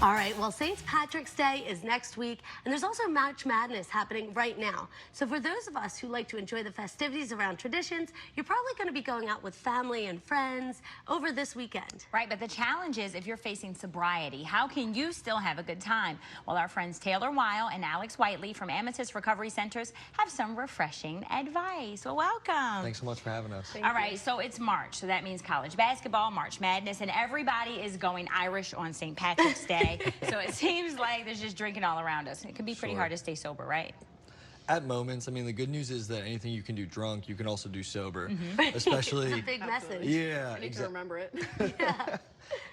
All right, well, St. Patrick's Day is next week, and there's also March Madness happening right now. So for those of us who like to enjoy the festivities around traditions, you're probably going to be going out with family and friends over this weekend. Right, but the challenge is if you're facing sobriety, how can you still have a good time? Well, our friends Taylor Weil and Alex Whiteley from Amatus Recovery Centers have some refreshing advice. Well, welcome. Thanks so much for having us. All right, so it's March, so that means college basketball, March Madness, and everybody is going Irish on St. Patrick's Day. So it seems like there's just drinking all around us. It can be pretty hard to stay sober, right? At moments. I mean, the good news is that anything you can do drunk, you can also do sober. Especially. It's a big message. Yeah. You need to remember it. Yeah.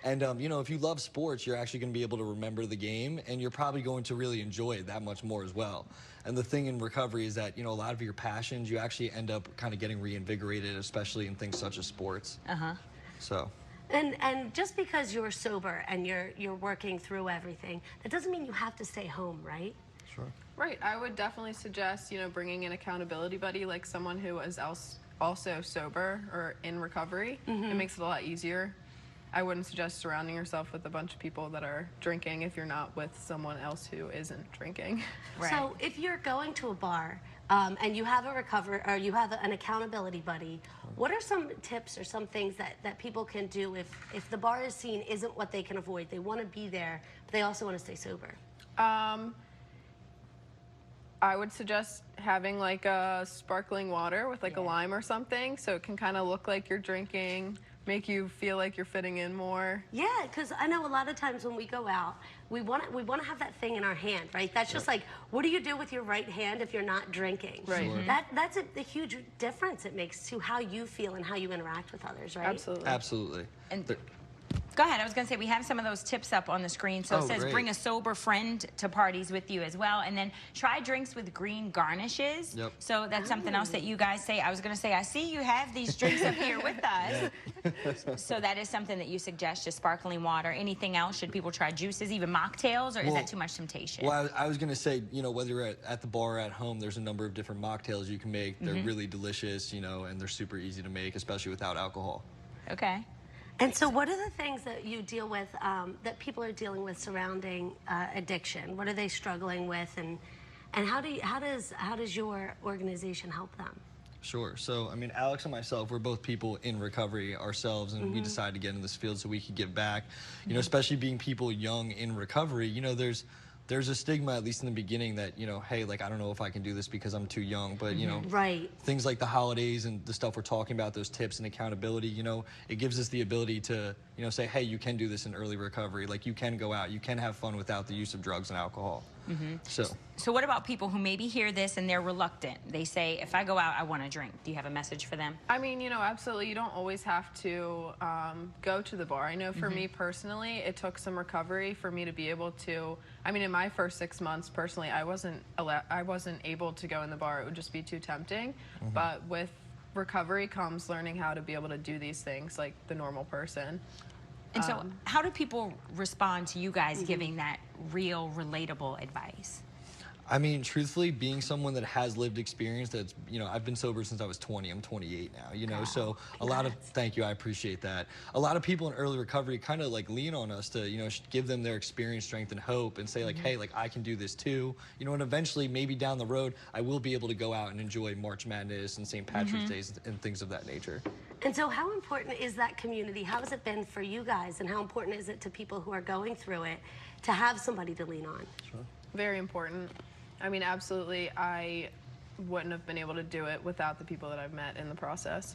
And, you know, if you love sports, you're actually going to be able to remember the game, and you're probably going to really enjoy it that much more as well. And the thing in recovery is that, you know, a lot of your passions, you actually end up kind of getting reinvigorated, especially in things such as sports. So. And just because you're sober and you're working through everything, that doesn't mean you have to stay home, right? Sure. Right. I would definitely suggest, you know, bringing an accountability buddy, like someone who is also sober or in recovery. It makes it a lot easier. I wouldn't suggest surrounding yourself with a bunch of people that are drinking if you're not with someone else who isn't drinking. Right. So if you're going to a bar and you have you have an accountability buddy, what are some tips or some things that people can do if the bar is seen isn't what they can avoid? They want to be there, but they also want to stay sober. I would suggest having like a sparkling water with like a lime or something, so it can kind of look like you're drinking, make you feel like you're fitting in more. Yeah, because I know a lot of times when we go out, we want to have that thing in our hand, right? That's just like, what do you do with your right hand if you're not drinking? Right. That's a huge difference it makes to how you feel and how you interact with others, right? Absolutely. Absolutely. And go ahead. I was going to say we have some of those tips up on the screen. So it says great. bring a sober friend to parties with you as well. And then try drinks with green garnishes. Yep. So that's something else that you guys say. I was going to say, I see you have these drinks up here with us. So that is something that you suggest, just sparkling water. Anything else? Should people try juices, even mocktails, or is that too much temptation? Well, I was going to say, you know, whether you're at the bar or at home, there's a number of different mocktails you can make. They're really delicious, you know, and they're super easy to make, especially without alcohol. Okay. And so what are the things that you deal with, that people are dealing with surrounding addiction? What are they struggling with, and how does your organization help them? Sure. So, I mean, Alex and myself, we're both people in recovery ourselves, and we decided to get in this field so we could give back. You know, especially being people young in recovery, you know, there's a stigma, at least in the beginning, that, you know, hey, like, I don't know if I can do this because I'm too young. But, you know, things like the holidays and the stuff we're talking about, those tips and accountability, you know, it gives us the ability to, you know, say, hey, you can do this in early recovery. Like, you can go out, you can have fun without the use of drugs and alcohol. So what about people who maybe hear this and they're reluctant? They say, if I go out, I want to drink. Do you have a message for them? I mean, you know, absolutely. You don't always have to go to the bar. I know for me personally, it took some recovery for me to be able to. I mean, in my first 6 months, personally, I wasn't able to go in the bar. It would just be too tempting. But with recovery comes learning how to be able to do these things like the normal person. And so how do people respond to you guys giving that real, relatable advice? I mean, truthfully, being someone that has lived experience, that's, you know, I've been sober since I was 20. I'm 28 now, you know, so a lot of, thank you, I appreciate that. A lot of people in early recovery kind of like lean on us to, you know, give them their experience, strength, and hope, and say like, hey, like, I can do this too, you know, and eventually maybe down the road, I will be able to go out and enjoy March Madness and St. Patrick's Days and things of that nature. And so how important is that community? How has it been for you guys, and how important is it to people who are going through it to have somebody to lean on? Sure. Very important. I mean, absolutely, I wouldn't have been able to do it without the people that I've met in the process.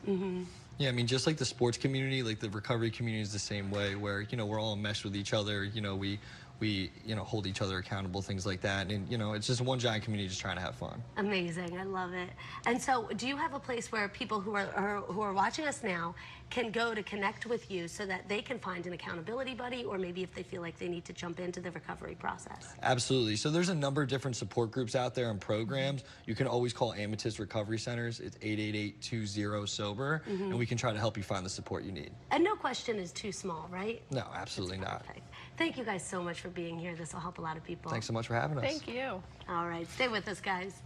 Yeah, I mean, just like the sports community, like the recovery community is the same way, where, you know, we're all enmeshed with each other, you know, we you know, hold each other accountable, things like that, and, you know, it's just one giant community just trying to have fun. Amazing, I love it. And so do you have a place where people who are watching us now can go to connect with you so that they can find an accountability buddy, or maybe if they feel like they need to jump into the recovery process? Absolutely. So there's a number of different support groups out there and programs. You can always call Amatus Recovery Centers. It's 888-20-SOBER, and we can try to help you find the support you need. And no question is too small, right? No, absolutely not. Perfect. Thank you guys so much for being here. This will help a lot of people. Thanks so much for having us. Thank you. All right, stay with us, guys.